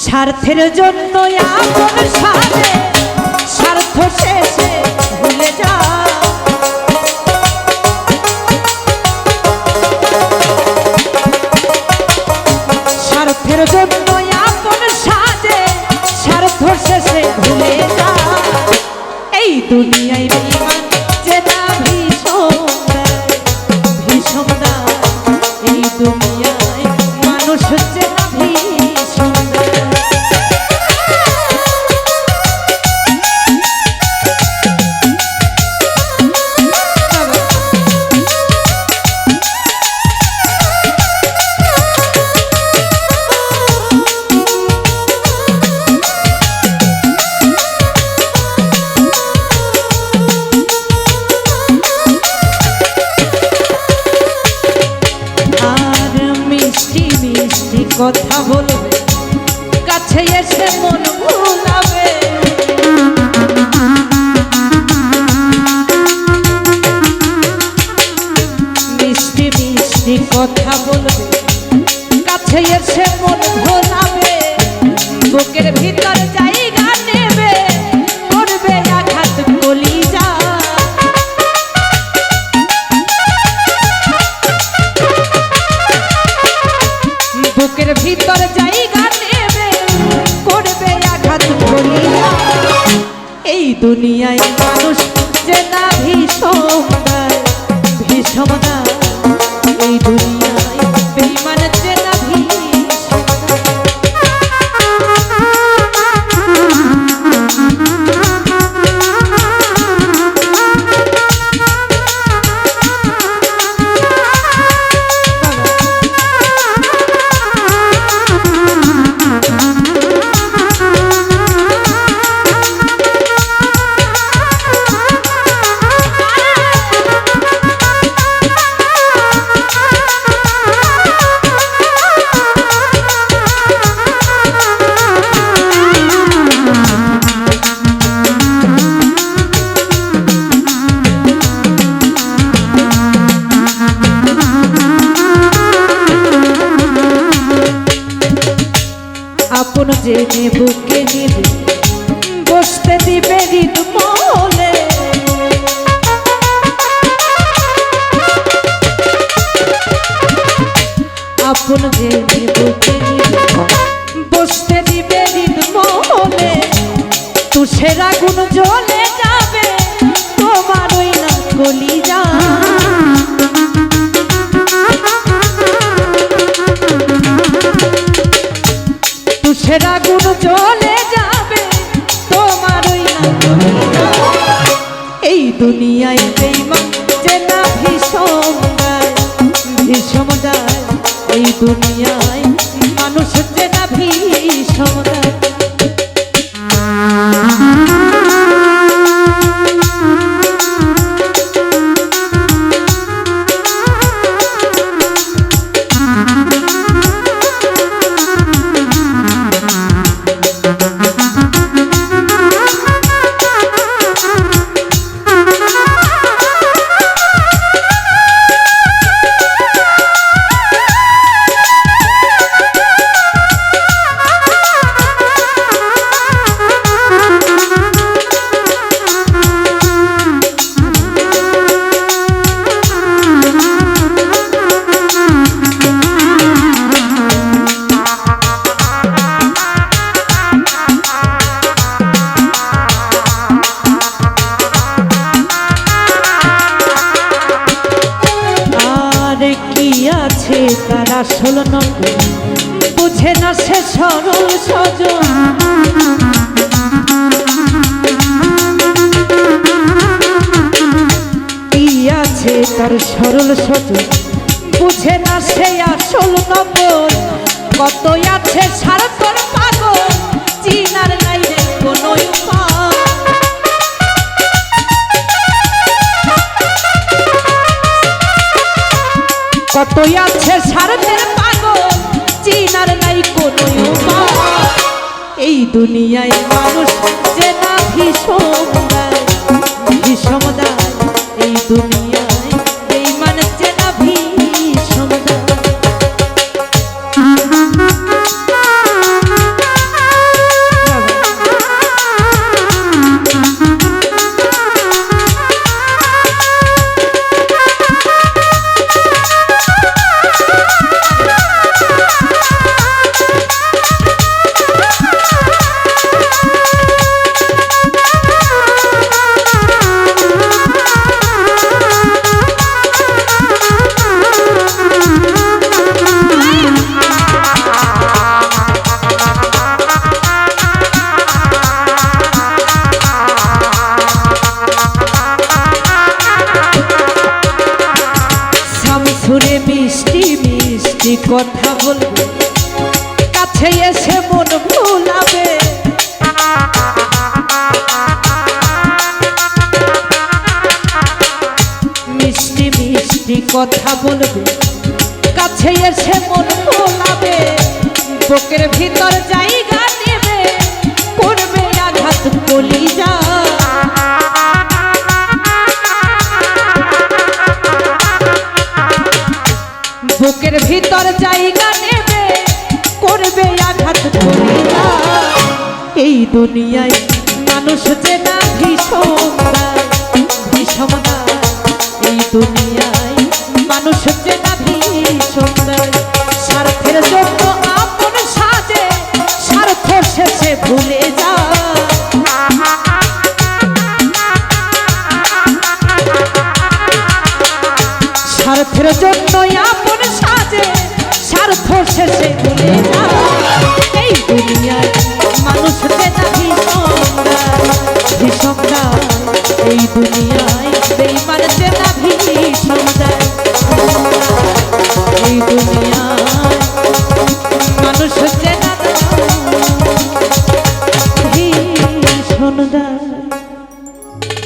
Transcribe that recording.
স্বার্থের জন্য আপন সাজে স্বার্থ শেষে ভুলে যা। স্বার্থের জন্য আপন সাজে স্বার্থ শেষে ভুলে যা। এই দুনিয়ায় বেঈমান যে না ভীষণ ভীষণ, এই দুনিয়ায় মানুষ যে না ভীষণ। কথা বলবে কাছে এসে মন ভুলাবে, মিষ্টি মিষ্টি কথা বলবে কাছে এসে মন ভোলাবে, বুকের ভিতর জায়গা নেবে করবে আঘাত কলিজা। বুকের ভিতর জায়গা নেবে করবে আঘাত কলিজা। এই দুনিয়ায় মানুষ যে না ভীষণ ভীষণ, এই দুনিয়ায় বেঈমান যে না ভীষণ। আপন জেনে বুকে নিবে বসতে দিবে হৃদ মহলে, আপন জেনে বুকে নিবে বসতে দিবে হৃদ মহলে, তুষের আগুন জ্বলে যাবে তোমার ওই না কলিজা। তুষের আগুন জ্বলে যাবে তোমার ওই না কলিজা। এই দুনিয়ায় বেঈমান যে না ভীষণ ভীষণ, এই দুনিয়ায় মানুষ যে না ভীষণ। তার আসল নকল বুঝে না সে সরল সজন, কি আছে তার সরল সজন বুঝে না সে আসল নকল। কত আছে স্বার্থের পাগল চিনার নাই রে কোনো উপায়। কত আছে স্বার্থের পাগল চিনার নাই কোনো উপায়। এই দুনিয়ায় মানুষ যে না ভীষণ ভীষণ, এই দুনিয়ায় বেঈমান যে না ভীষণ। কথা বলবে, কাছে এসে মন ভুলাবে। মিষ্টি মিষ্টি কথা বলবে, কাছে এসে মন ভোলাবে। বুকের ভিতর জায়গা নেবে, করবে আঘাত কলিজা। বুকের ভিতর জায়গা নেবে, করবে আঘাত কলিজা। এই দুনিয়ায় মানুষ যে না ভীষণ ভীষণ, এই দুনিয়ায় মানুষ যে না ভীষণ। স্বার্থের জন্য আপন সাজে, স্বার্থ শেষে ভুলে